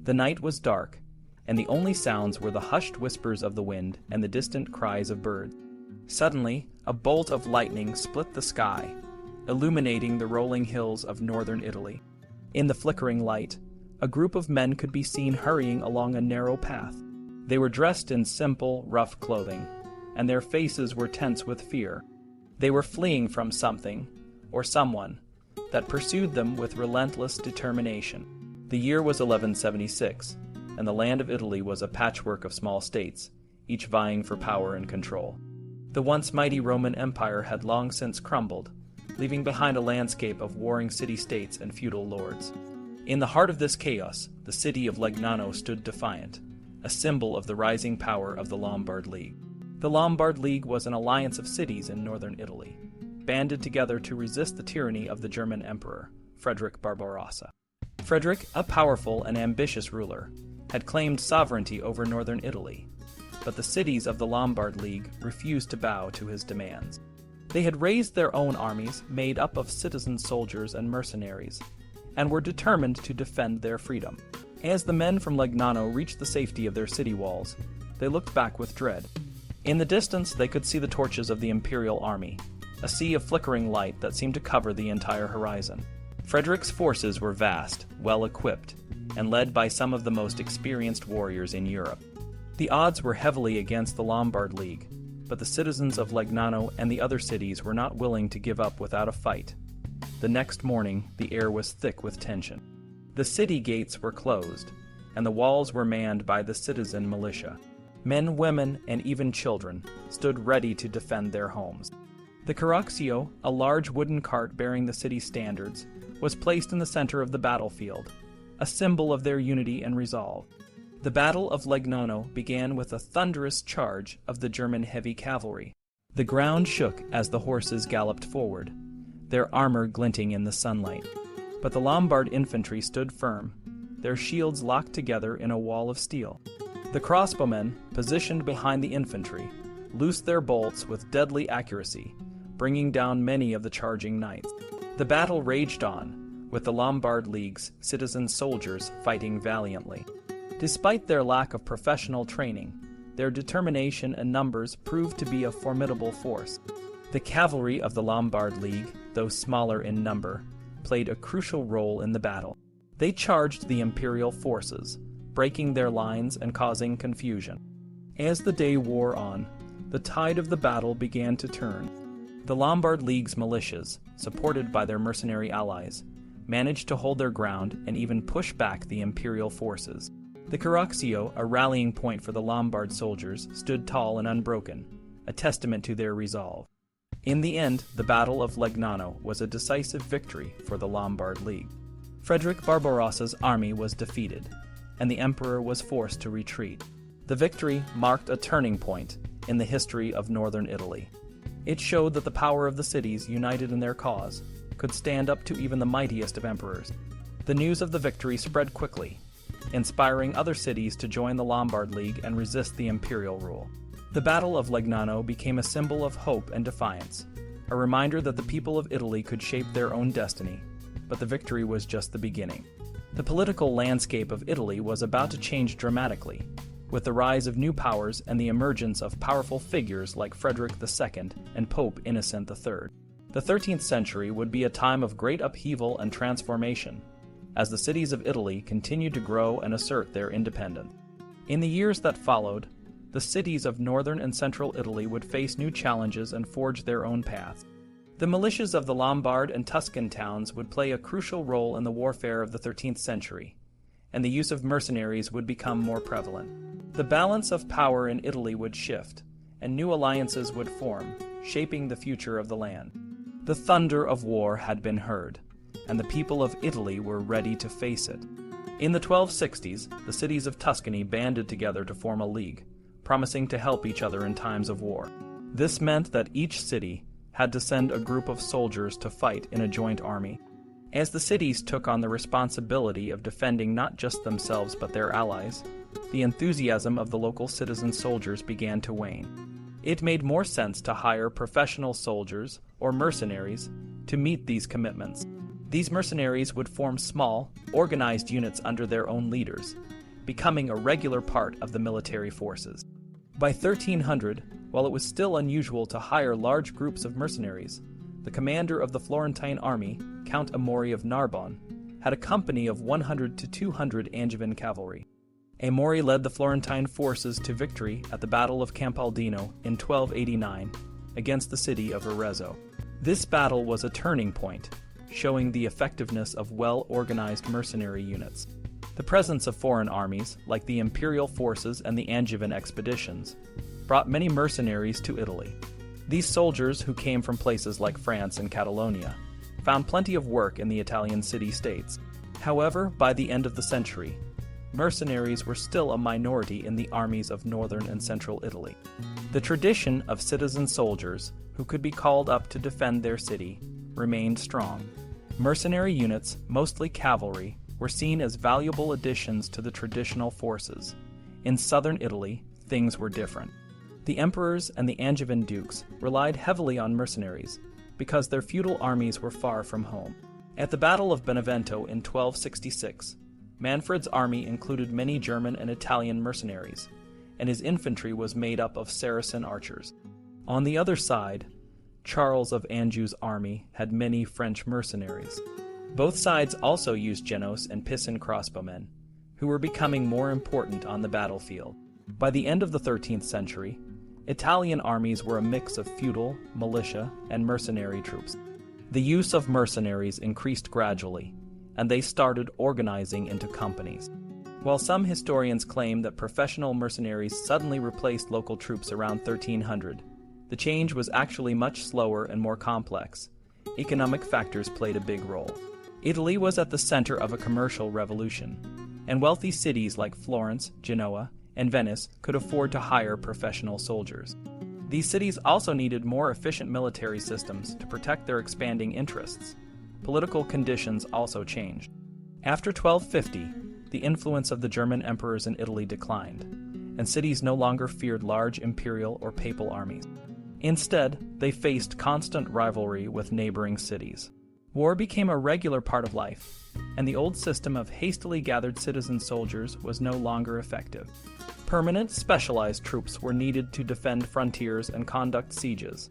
The night was dark, and the only sounds were the hushed whispers of the wind and the distant cries of birds. Suddenly, a bolt of lightning split the sky, illuminating the rolling hills of northern Italy. In the flickering light, a group of men could be seen hurrying along a narrow path. They were dressed in simple, rough clothing, and their faces were tense with fear. They were fleeing from something, or someone, that pursued them with relentless determination. The year was 1176, and the land of Italy was a patchwork of small states, each vying for power and control. The once mighty Roman Empire had long since crumbled, leaving behind a landscape of warring city-states and feudal lords. In the heart of this chaos, the city of Legnano stood defiant, a symbol of the rising power of the Lombard League. The Lombard League was an alliance of cities in northern Italy, banded together to resist the tyranny of the German emperor, Frederick Barbarossa. Frederick, a powerful and ambitious ruler, had claimed sovereignty over northern Italy, but the cities of the Lombard League refused to bow to his demands. They had raised their own armies made up of citizen soldiers and mercenaries, and were determined to defend their freedom. As the men from Legnano reached the safety of their city walls, they looked back with dread. In the distance, they could see the torches of the imperial army, a sea of flickering light that seemed to cover the entire horizon. Frederick's forces were vast, well-equipped, and led by some of the most experienced warriors in Europe. The odds were heavily against the Lombard League, but the citizens of Legnano and the other cities were not willing to give up without a fight. The next morning, the air was thick with tension. The city gates were closed, and the walls were manned by the citizen militia. Men, women, and even children stood ready to defend their homes. The Carroccio, a large wooden cart bearing the city's standards, was placed in the center of the battlefield, a symbol of their unity and resolve. The Battle of Legnano began with a thunderous charge of the German heavy cavalry. The ground shook as the horses galloped forward, their armor glinting in the sunlight. But the Lombard infantry stood firm, their shields locked together in a wall of steel. The crossbowmen, positioned behind the infantry, loosed their bolts with deadly accuracy, bringing down many of the charging knights. The battle raged on, with the Lombard League's citizen soldiers fighting valiantly. Despite their lack of professional training, their determination and numbers proved to be a formidable force. The cavalry of the Lombard League, though smaller in number, played a crucial role in the battle. They charged the imperial forces, breaking their lines and causing confusion. As the day wore on, the tide of the battle began to turn. The Lombard League's militias, supported by their mercenary allies, managed to hold their ground and even push back the imperial forces. The Carroccio, a rallying point for the Lombard soldiers, stood tall and unbroken, a testament to their resolve. In the end, the Battle of Legnano was a decisive victory for the Lombard League. Frederick Barbarossa's army was defeated, and the emperor was forced to retreat. The victory marked a turning point in the history of northern Italy. It showed that the power of the cities united in their cause could stand up to even the mightiest of emperors. The news of the victory spread quickly, inspiring other cities to join the Lombard League and resist the imperial rule. The Battle of Legnano became a symbol of hope and defiance, a reminder that the people of Italy could shape their own destiny, but the victory was just the beginning. The political landscape of Italy was about to change dramatically, with the rise of new powers and the emergence of powerful figures like Frederick II and Pope Innocent III. The 13th century would be a time of great upheaval and transformation, as the cities of Italy continued to grow and assert their independence. In the years that followed, the cities of northern and central Italy would face new challenges and forge their own paths. The militias of the Lombard and Tuscan towns would play a crucial role in the warfare of the 13th century, and the use of mercenaries would become more prevalent. The balance of power in Italy would shift, and new alliances would form, shaping the future of the land. The thunder of war had been heard, and the people of Italy were ready to face it. In the 1260s, the cities of Tuscany banded together to form a league, promising to help each other in times of war. This meant that each city had to send a group of soldiers to fight in a joint army. As the cities took on the responsibility of defending not just themselves but their allies, the enthusiasm of the local citizen soldiers began to wane. It made more sense to hire professional soldiers or mercenaries to meet these commitments. These mercenaries would form small, organized units under their own leaders, becoming a regular part of the military forces. By 1300, while it was still unusual to hire large groups of mercenaries, the commander of the Florentine army, Count Amori of Narbonne, had a company of 100 to 200 Angevin cavalry. Amori led the Florentine forces to victory at the Battle of Campaldino in 1289 against the city of Arezzo. This battle was a turning point, showing the effectiveness of well-organized mercenary units. The presence of foreign armies, like the imperial forces and the Angevin expeditions, brought many mercenaries to Italy. These soldiers, who came from places like France and Catalonia, found plenty of work in the Italian city-states. However, by the end of the century, mercenaries were still a minority in the armies of northern and central Italy. The tradition of citizen soldiers who could be called up to defend their city remained strong. Mercenary units, mostly cavalry, were seen as valuable additions to the traditional forces. In southern Italy, things were different. The emperors and the Angevin dukes relied heavily on mercenaries because their feudal armies were far from home. At the Battle of Benevento in 1266, Manfred's army included many German and Italian mercenaries, and his infantry was made up of Saracen archers. On the other side, Charles of Anjou's army had many French mercenaries. Both sides also used genos and Pisan crossbowmen, who were becoming more important on the battlefield. By the end of the 13th century, Italian armies were a mix of feudal, militia, and mercenary troops. The use of mercenaries increased gradually, and they started organizing into companies. While some historians claim that professional mercenaries suddenly replaced local troops around 1300, the change was actually much slower and more complex. Economic factors played a big role. Italy was at the center of a commercial revolution, and wealthy cities like Florence, Genoa, and Venice could afford to hire professional soldiers. These cities also needed more efficient military systems to protect their expanding interests. Political conditions also changed. After 1250, the influence of the German emperors in Italy declined, and cities no longer feared large imperial or papal armies. Instead, they faced constant rivalry with neighboring cities. War became a regular part of life, and the old system of hastily gathered citizen soldiers was no longer effective. Permanent, specialized troops were needed to defend frontiers and conduct sieges.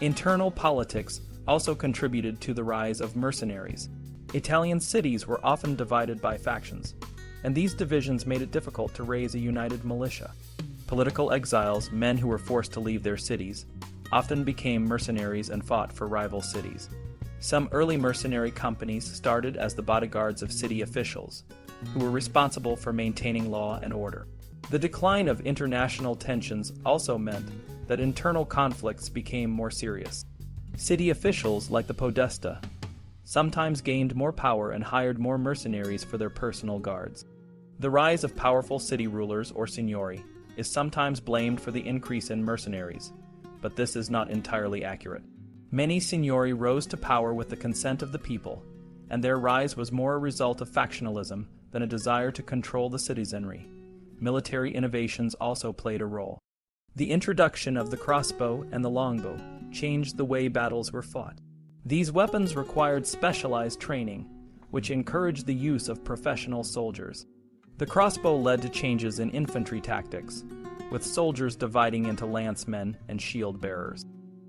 Internal politics also contributed to the rise of mercenaries. Italian cities were often divided by factions, and these divisions made it difficult to raise a united militia. Political exiles, men who were forced to leave their cities, often became mercenaries and fought for rival cities. Some early mercenary companies started as the bodyguards of city officials, who were responsible for maintaining law and order. The decline of international tensions also meant that internal conflicts became more serious. City officials, like the podesta, sometimes gained more power and hired more mercenaries for their personal guards. The rise of powerful city rulers, or signori, is sometimes blamed for the increase in mercenaries, but this is not entirely accurate. Many signori rose to power with the consent of the people, and their rise was more a result of factionalism than a desire to control the citizenry. Military innovations also played a role. The introduction of the crossbow and the longbow changed the way battles were fought. These weapons required specialized training, which encouraged the use of professional soldiers. The crossbow led to changes in infantry tactics, with soldiers dividing into lancemen and shield bearers.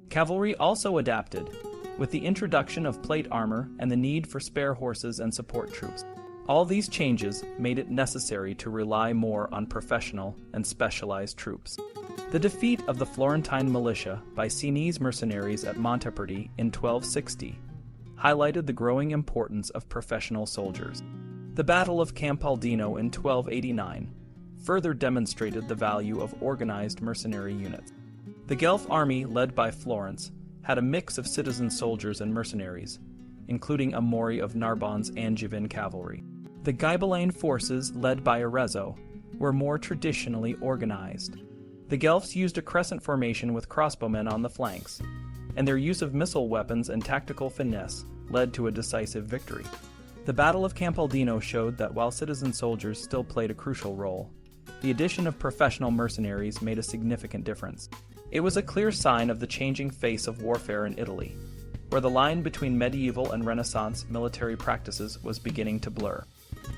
Cavalry also adapted, with the introduction of plate armor and the need for spare horses and support troops. All these changes made it necessary to rely more on professional and specialized troops. The defeat of the Florentine militia by Sienese mercenaries at Monteperti in 1260 highlighted the growing importance of professional soldiers. The Battle of Campaldino in 1289 further demonstrated the value of organized mercenary units. The Guelph army, led by Florence, had a mix of citizen soldiers and mercenaries, including Amori of Narbonne's Angevin cavalry. The Ghibelline forces, led by Arezzo, were more traditionally organized. The Guelphs used a crescent formation with crossbowmen on the flanks, and their use of missile weapons and tactical finesse led to a decisive victory. The Battle of Campaldino showed that while citizen soldiers still played a crucial role, the addition of professional mercenaries made a significant difference. It was a clear sign of the changing face of warfare in Italy, where the line between medieval and Renaissance military practices was beginning to blur.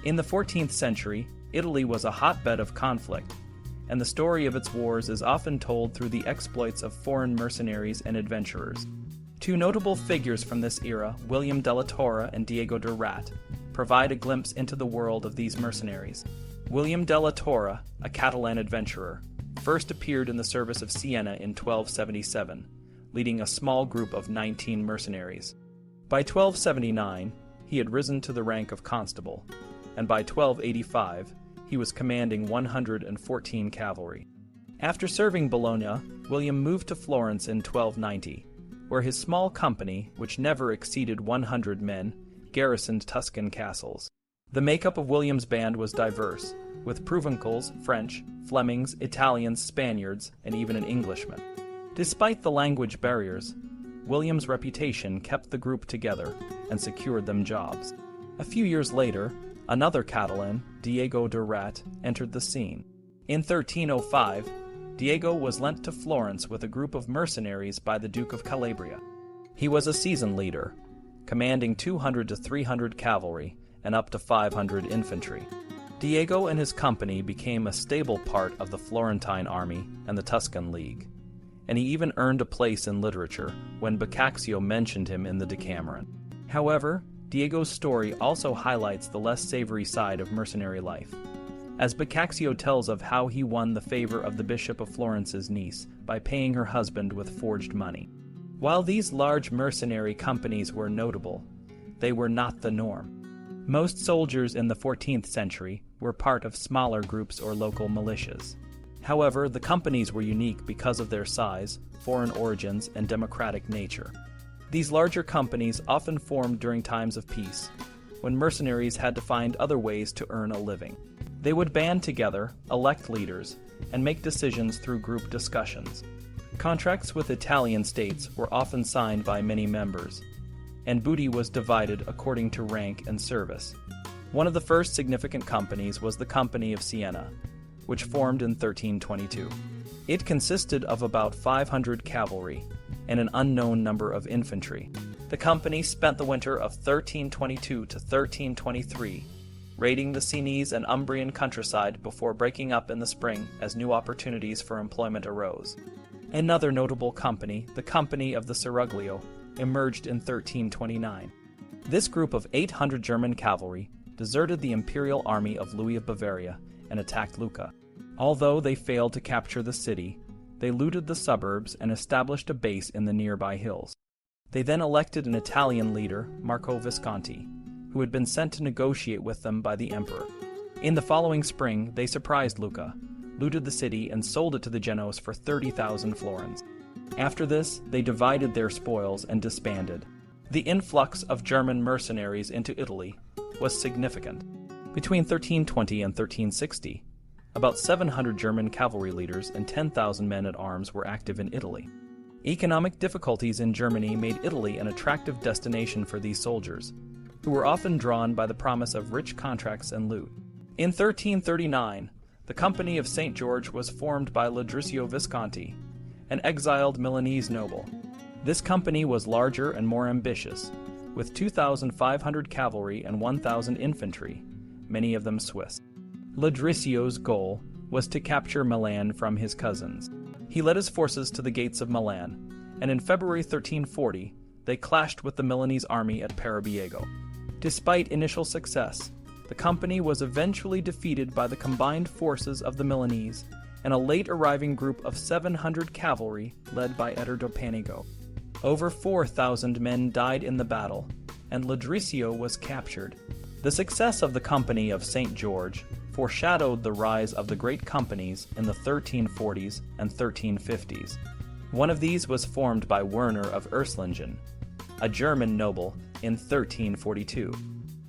In the 14th century, Italy was a hotbed of conflict, and the story of its wars is often told through the exploits of foreign mercenaries and adventurers. Two notable figures from this era, William della Torre and Diego de Rat, provide a glimpse into the world of these mercenaries. William della Torre, a Catalan adventurer, first appeared in the service of Siena in 1277, leading a small group of 19 mercenaries. By 1279, he had risen to the rank of constable, and by 1285, he was commanding 114 cavalry. After serving Bologna, William moved to Florence in 1290, where his small company, which never exceeded 100 men, garrisoned Tuscan castles. The makeup of William's band was diverse, with Provencals, French, Flemings, Italians, Spaniards, and even an Englishman. Despite the language barriers, William's reputation kept the group together and secured them jobs. A few years later, another Catalan, Diego de Rat, entered the scene. In 1305, Diego was lent to Florence with a group of mercenaries by the Duke of Calabria. He was a seasoned leader, commanding 200 to 300 cavalry and up to 500 infantry. Diego and his company became a stable part of the Florentine army and the Tuscan League, and he even earned a place in literature when Boccaccio mentioned him in the Decameron. However, Diego's story also highlights the less savory side of mercenary life, as Boccaccio tells of how he won the favor of the Bishop of Florence's niece by paying her husband with forged money. While these large mercenary companies were notable, they were not the norm. Most soldiers in the 14th century were part of smaller groups or local militias. However, the companies were unique because of their size, foreign origins, and democratic nature. These larger companies often formed during times of peace, when mercenaries had to find other ways to earn a living. They would band together, elect leaders, and make decisions through group discussions. Contracts with Italian states were often signed by many members, and booty was divided according to rank and service. One of the first significant companies was the Company of Siena, which formed in 1322. It consisted of about 500 cavalry and an unknown number of infantry. The company spent the winter of 1322 to 1323 raiding the Sienese and Umbrian countryside before breaking up in the spring as new opportunities for employment arose. Another notable company, the Company of the Seraglio, emerged in 1329. This group of 800 German cavalry deserted the imperial army of Louis of Bavaria and attacked Lucca. Although they failed to capture the city, they looted the suburbs and established a base in the nearby hills. They then elected an Italian leader, Marco Visconti, who had been sent to negotiate with them by the emperor. In the following spring, they surprised Lucca, looted the city, and sold it to the Genoese for 30,000 florins. After this, they divided their spoils and disbanded. The influx of German mercenaries into Italy was significant. Between 1320 and 1360, about 700 German cavalry leaders and 10,000 men-at-arms were active in Italy. Economic difficulties in Germany made Italy an attractive destination for these soldiers, who were often drawn by the promise of rich contracts and loot. In 1339, the Company of St. George was formed by Ladrisio Visconti, an exiled Milanese noble. This company was larger and more ambitious, with 2,500 cavalry and 1,000 infantry, many of them Swiss. Ladrisio's goal was to capture Milan from his cousins. He led his forces to the gates of Milan, and in February 1340, they clashed with the Milanese army at Parabiego. Despite initial success, the company was eventually defeated by the combined forces of the Milanese and a late-arriving group of 700 cavalry led by Eder Panigo. Over 4,000 men died in the battle, and Ladrisio was captured. The success of the Company of St. George foreshadowed the rise of the great companies in the 1340s and 1350s. One of these was formed by Werner of Erslingen, a German noble, in 1342.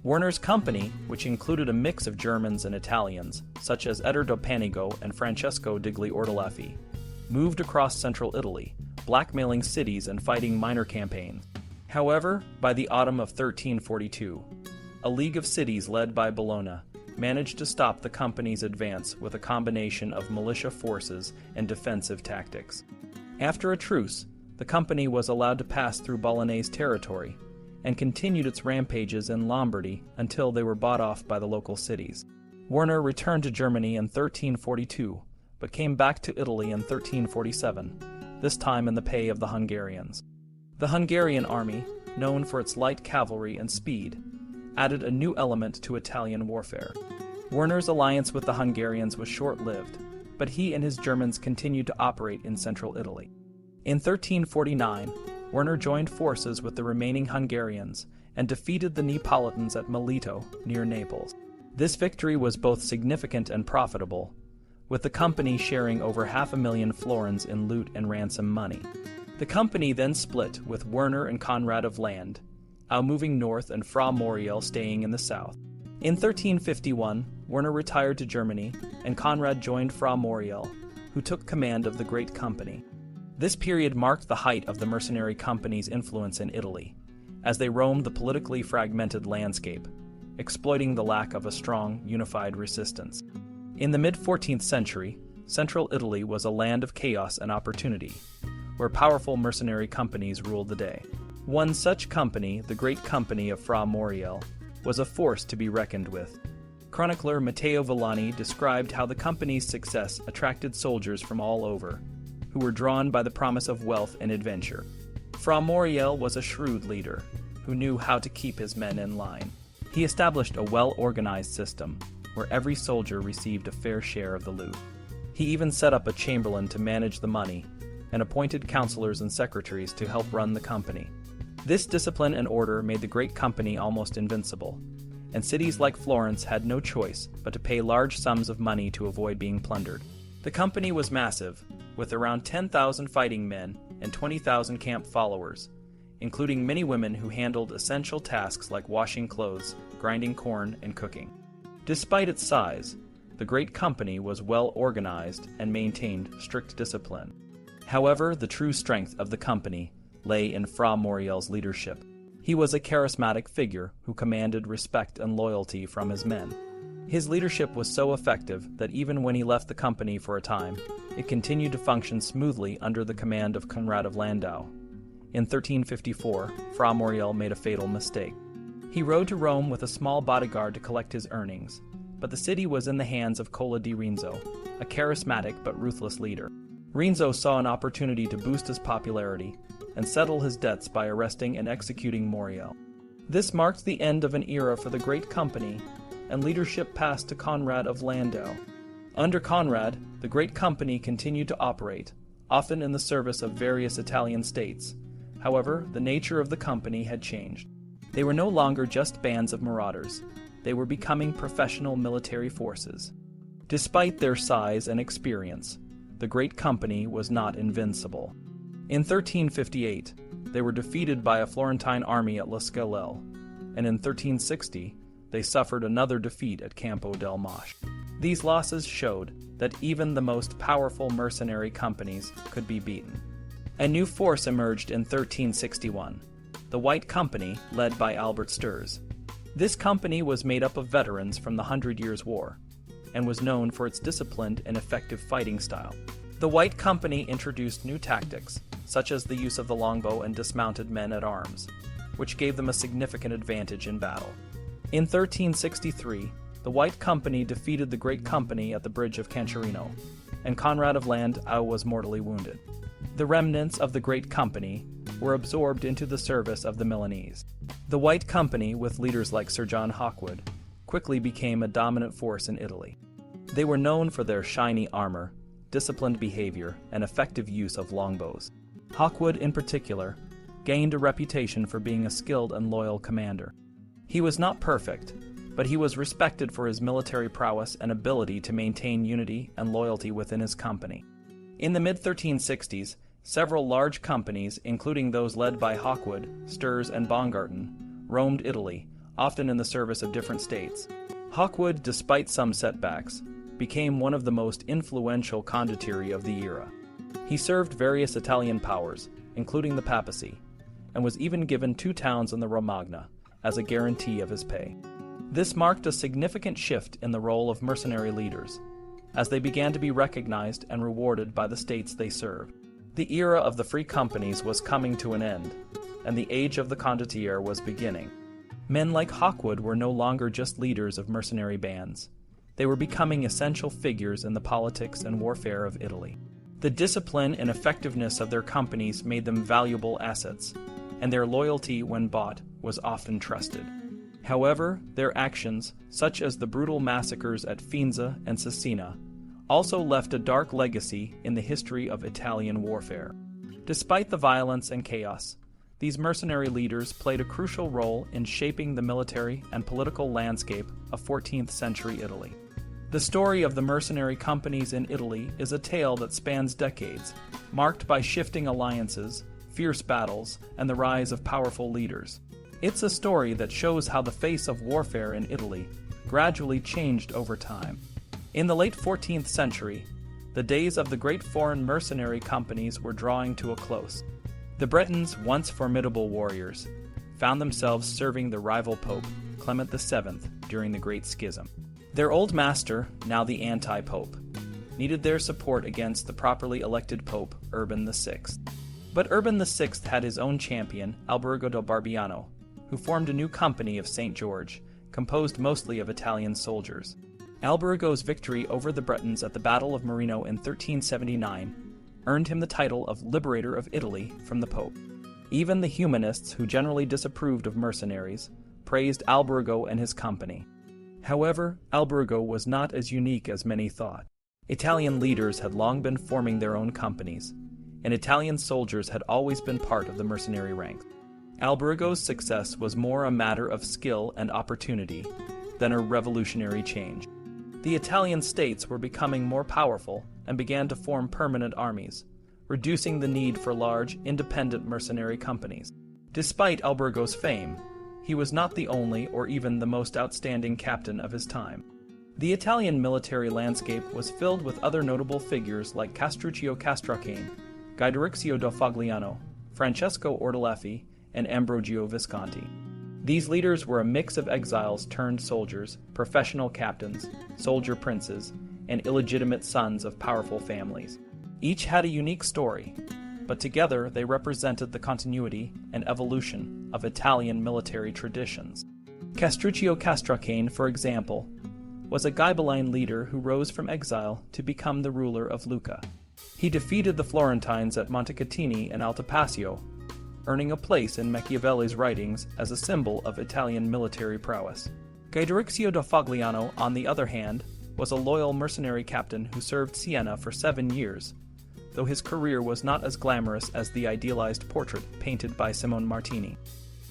Werner's company, which included a mix of Germans and Italians, such as Eder Panigo and Francesco degli Ordelaffi, moved across central Italy, blackmailing cities and fighting minor campaigns. However, by the autumn of 1342, a league of cities led by Bologna managed to stop the company's advance with a combination of militia forces and defensive tactics. After a truce, the company was allowed to pass through Bolognese territory and continued its rampages in Lombardy until they were bought off by the local cities. Werner returned to Germany in 1342, but came back to Italy in 1347, this time in the pay of the Hungarians. The Hungarian army, known for its light cavalry and speed, added a new element to Italian warfare. Werner's alliance with the Hungarians was short-lived, but he and his Germans continued to operate in central Italy. In 1349, Werner joined forces with the remaining Hungarians and defeated the Neapolitans at Melito, near Naples. This victory was both significant and profitable, with the company sharing over 500,000 florins in loot and ransom money. The company then split, with Werner and Conrad of Land, moving north and Fra Moriel staying in the south. In 1351, Werner retired to Germany, and Conrad joined Fra Moriel, who took command of the Great Company. This period marked the height of the mercenary company's influence in Italy, as they roamed the politically fragmented landscape, exploiting the lack of a strong, unified resistance. In the mid-14th century, central Italy was a land of chaos and opportunity, where powerful mercenary companies ruled the day. One such company, the Great Company of Fra Moriel, was a force to be reckoned with. Chronicler Matteo Villani described how the company's success attracted soldiers from all over, who were drawn by the promise of wealth and adventure. Fra Moriel was a shrewd leader, who knew how to keep his men in line. He established a well-organized system, where every soldier received a fair share of the loot. He even set up a chamberlain to manage the money, and appointed counselors and secretaries to help run the company. This discipline and order made the Great Company almost invincible, and cities like Florence had no choice but to pay large sums of money to avoid being plundered. The company was massive, with around 10,000 fighting men and 20,000 camp followers, including many women who handled essential tasks like washing clothes, grinding corn, and cooking. Despite its size, the Great Company was well organized and maintained strict discipline. However, the true strength of the company lay in Fra Moriel's leadership. He was a charismatic figure who commanded respect and loyalty from his men. His leadership was so effective that even when he left the company for a time, it continued to function smoothly under the command of Conrad of Landau. In 1354, Fra Moriel made a fatal mistake. He rode to Rome with a small bodyguard to collect his earnings, but the city was in the hands of Cola di Rinzo, a charismatic but ruthless leader. Rinzo saw an opportunity to boost his popularity and settle his debts by arresting and executing Moriel. This marked the end of an era for the Great Company, and leadership passed to Conrad of Landau. Under Conrad, the Great Company continued to operate, often in the service of various Italian states. However, the nature of the company had changed. They were no longer just bands of marauders. They were becoming professional military forces. Despite their size and experience, the Great Company was not invincible. In 1358, they were defeated by a Florentine army at La Scalelle, and in 1360, they suffered another defeat at Campo del Mascio. These losses showed that even the most powerful mercenary companies could be beaten. A new force emerged in 1361, the White Company, led by Albert Sturz. This company was made up of veterans from the 100 Years' War, and was known for its disciplined and effective fighting style. The White Company introduced new tactics, such as the use of the longbow and dismounted men-at-arms, which gave them a significant advantage in battle. In 1363, the White Company defeated the Great Company at the Bridge of Cancerino, and Conrad of Landau was mortally wounded. The remnants of the Great Company were absorbed into the service of the Milanese. The White Company, with leaders like Sir John Hawkwood, quickly became a dominant force in Italy. They were known for their shiny armor, disciplined behavior, and effective use of longbows. Hawkwood, in particular, gained a reputation for being a skilled and loyal commander. He was not perfect, but he was respected for his military prowess and ability to maintain unity and loyalty within his company. In the mid-1360s, several large companies, including those led by Hawkwood, Sturz, and Baumgarten, roamed Italy, often in the service of different states. Hawkwood, despite some setbacks, became one of the most influential condottieri of the era. He served various Italian powers, including the papacy, and was even given 2 towns in the Romagna as a guarantee of his pay. This marked a significant shift in the role of mercenary leaders, as they began to be recognized and rewarded by the states they served. The era of the free companies was coming to an end, and the age of the condottiere was beginning. Men like Hawkwood were no longer just leaders of mercenary bands. They were becoming essential figures in the politics and warfare of Italy. The discipline and effectiveness of their companies made them valuable assets, and their loyalty when bought was often trusted. However, their actions, such as the brutal massacres at Faenza and Cesena, also left a dark legacy in the history of Italian warfare. Despite the violence and chaos, these mercenary leaders played a crucial role in shaping the military and political landscape of 14th century Italy. The story of the mercenary companies in Italy is a tale that spans decades, marked by shifting alliances, fierce battles, and the rise of powerful leaders. It's a story that shows how the face of warfare in Italy gradually changed over time. In the late 14th century, the days of the great foreign mercenary companies were drawing to a close. The Bretons, once formidable warriors, found themselves serving the rival Pope, Clement VII, during the Great Schism. Their old master, now the anti-pope, needed their support against the properly elected Pope, Urban VI. But Urban VI had his own champion, Alberigo del Barbiano, who formed a new company of St. George, composed mostly of Italian soldiers. Alberigo's victory over the Bretons at the Battle of Marino in 1379 earned him the title of Liberator of Italy from the Pope. Even the humanists, who generally disapproved of mercenaries, praised Alberigo and his company. However, Alberigo was not as unique as many thought. Italian leaders had long been forming their own companies, and Italian soldiers had always been part of the mercenary ranks. Alberigo's success was more a matter of skill and opportunity than a revolutionary change. The Italian states were becoming more powerful and began to form permanent armies, reducing the need for large, independent mercenary companies. Despite Alberigo's fame, he was not the only or even the most outstanding captain of his time. The Italian military landscape was filled with other notable figures like Castruccio Castracane, Guidorizio da Fagliano, Francesco Ordelaffi, and Ambrogio Visconti. These leaders were a mix of exiles turned soldiers, professional captains, soldier princes, and illegitimate sons of powerful families. Each had a unique story, but together they represented the continuity and evolution of Italian military traditions. Castruccio Castracane, for example, was a Ghibelline leader who rose from exile to become the ruler of Lucca. He defeated the Florentines at Montecatini and Altapasio, earning a place in Machiavelli's writings as a symbol of Italian military prowess. Guidorizio da Fagliano, on the other hand, was a loyal mercenary captain who served Siena for 7 years, though his career was not as glamorous as the idealized portrait painted by Simone Martini.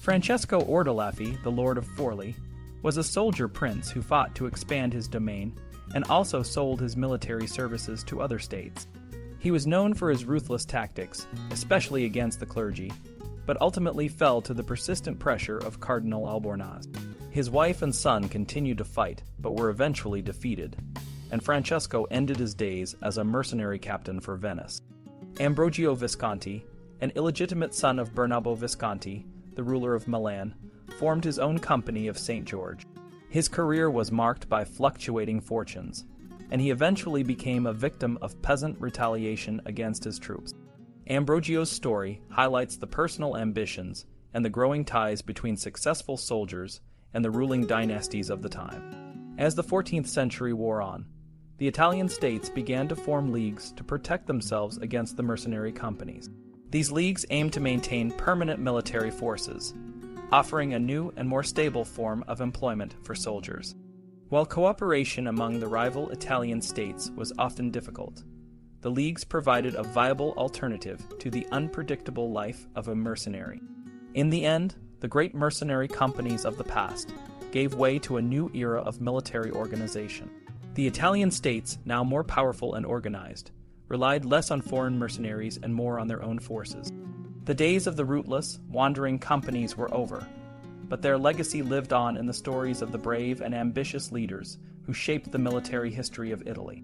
Francesco Ordelaffi, the Lord of Forli, was a soldier prince who fought to expand his domain and also sold his military services to other states. He was known for his ruthless tactics, especially against the clergy, but ultimately fell to the persistent pressure of Cardinal Albornoz. His wife and son continued to fight, but were eventually defeated, and Francesco ended his days as a mercenary captain for Venice. Ambrogio Visconti, an illegitimate son of Bernabo Visconti, the ruler of Milan, formed his own company of St. George. His career was marked by fluctuating fortunes, and he eventually became a victim of peasant retaliation against his troops. Ambrogio's story highlights the personal ambitions and the growing ties between successful soldiers and the ruling dynasties of the time. As the 14th century wore on, the Italian states began to form leagues to protect themselves against the mercenary companies. These leagues aimed to maintain permanent military forces, offering a new and more stable form of employment for soldiers. While cooperation among the rival Italian states was often difficult, the leagues provided a viable alternative to the unpredictable life of a mercenary. In the end, the great mercenary companies of the past gave way to a new era of military organization. The Italian states, now more powerful and organized, relied less on foreign mercenaries and more on their own forces. The days of the rootless, wandering companies were over, but their legacy lived on in the stories of the brave and ambitious leaders who shaped the military history of Italy.